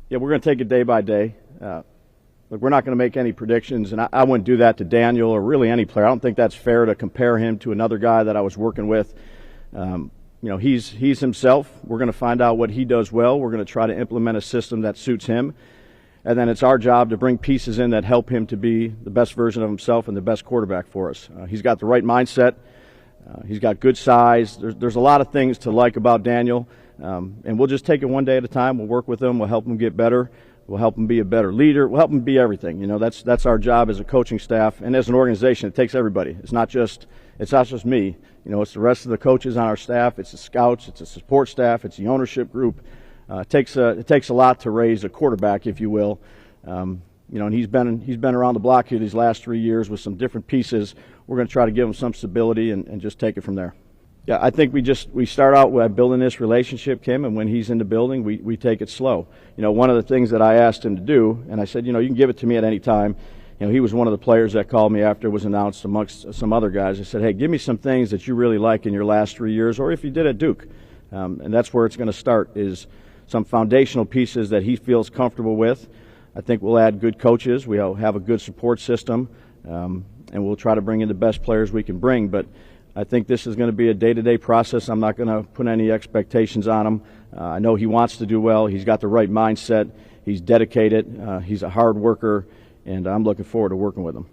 Yeah, we're going to take it day by day. Look, we're not going to make any predictions, and I wouldn't do that to Daniel or really any player. I don't think that's fair to compare him to another guy that I was working with. He's himself. We're going to find out what he does well. We're going to try to implement a system that suits him. And then it's our job to bring pieces in that help him to be the best version of himself and the best quarterback for us. He's got the right mindset. He's got good size. There's a lot of things to like about Daniel. And we'll just take it one day at a time. We'll work with him. Me him get better. We'll help him be a better leader. We'll help him be everything. That's our job as a coaching staff and as an organization. It takes everybody. It's not just me. It's the rest of the coaches on our staff. It's the scouts. It's the support staff. It's the ownership group. It takes a lot to raise a quarterback, if you will. And he's been around the block here these last 3 years with some different pieces. We're going to try to give him some stability and just take it from there. Yeah, I think we start out with building this relationship, Kim, and when he's in the building, we take it slow. One of the things that I asked him to do, and I said, you can give it to me at any time. He was one of the players that called me after it was announced amongst some other guys. I said, hey, give me some things that you really like in your last 3 years, or if you did at Duke. And that's where it's going to start, is some foundational pieces that he feels comfortable with. I think we'll add good coaches. We'll have a good support system, and we'll try to bring in the best players we can bring. But I think this is going to be a day-to-day process. I'm not going to put any expectations on him. I know he wants to do well. He's got the right mindset. He's dedicated. He's a hard worker, and I'm looking forward to working with him.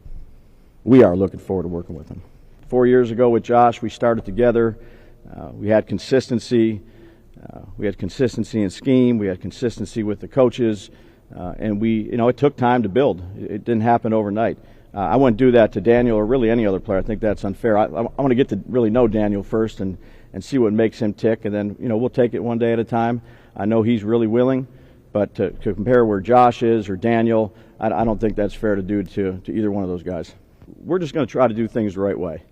We are looking forward to working with him. 4 years ago with Josh, we started together. We had consistency. We had consistency in scheme. We had consistency with the coaches. And it took time to build. It didn't happen overnight. I wouldn't do that to Daniel or really any other player. I think that's unfair. I want to get to really know Daniel first and see what makes him tick, and then we'll take it one day at a time. I know he's really willing, but to compare where Josh is or Daniel, I don't think that's fair to do to either one of those guys. We're just going to try to do things the right way.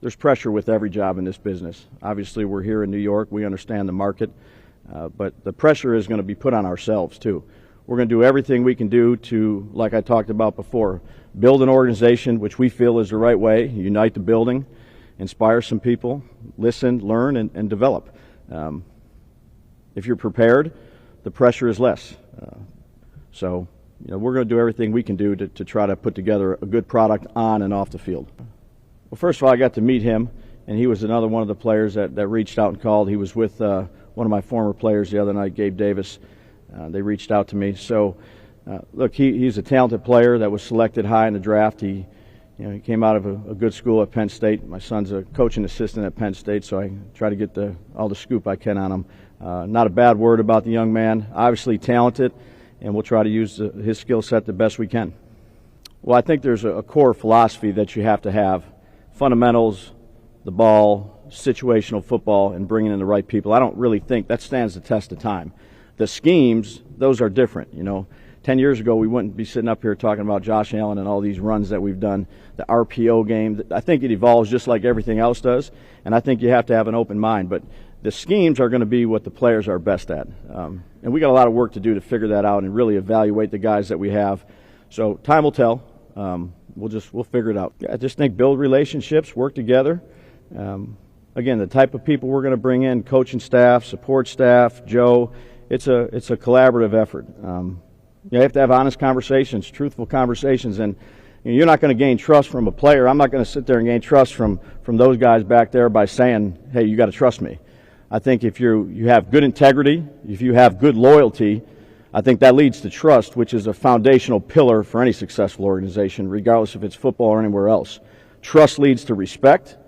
There's pressure with every job in this business. Obviously, we're here in New York. We understand the market, but the pressure is going to be put on ourselves too. We're going to do everything we can do to, like I talked about before, build an organization which we feel is the right way, unite the building, inspire some people, listen, learn, and develop. If you're prepared, the pressure is less. So we're going to do everything we can do to try to put together a good product on and off the field. Well, first of all, I got to meet him, and he was another one of the players that reached out and called. He was with one of my former players the other night, Gabe Davis. They reached out to me. So, look, he's a talented player that was selected high in the draft. He came out of a good school at Penn State. My son's a coaching assistant at Penn State, so I try to get all the scoop I can on him. Not a bad word about the young man. Obviously talented, and we'll try to use his skill set the best we can. Well, I think there's a core philosophy that you have to have. Fundamentals, the ball, situational football, and bringing in the right people. I don't really think that stands the test of time. The schemes, those are different. 10 years ago, we wouldn't be sitting up here talking about Josh Allen and all these runs that we've done, the RPO game. I think it evolves just like everything else does, and I think you have to have an open mind. But the schemes are going to be what the players are best at. And we got a lot of work to do to figure that out and really evaluate the guys that we have. So time will tell. We'll figure it out. I just think build relationships, work together. Again, the type of people we're going to bring in, coaching staff, support staff, Joe, it's a collaborative effort. You have to have honest conversations, truthful conversations, and you're not going to gain trust from a player. I'm not going to sit there and gain trust from those guys back there by saying, hey, you got to trust me. I think if you have good integrity, if you have good loyalty, I think that leads to trust, which is a foundational pillar for any successful organization, regardless if it's football or anywhere else. Trust leads to respect,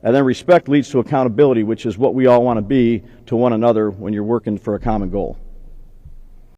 and then respect leads to accountability, which is what we all want to be to one another when you're working for a common goal.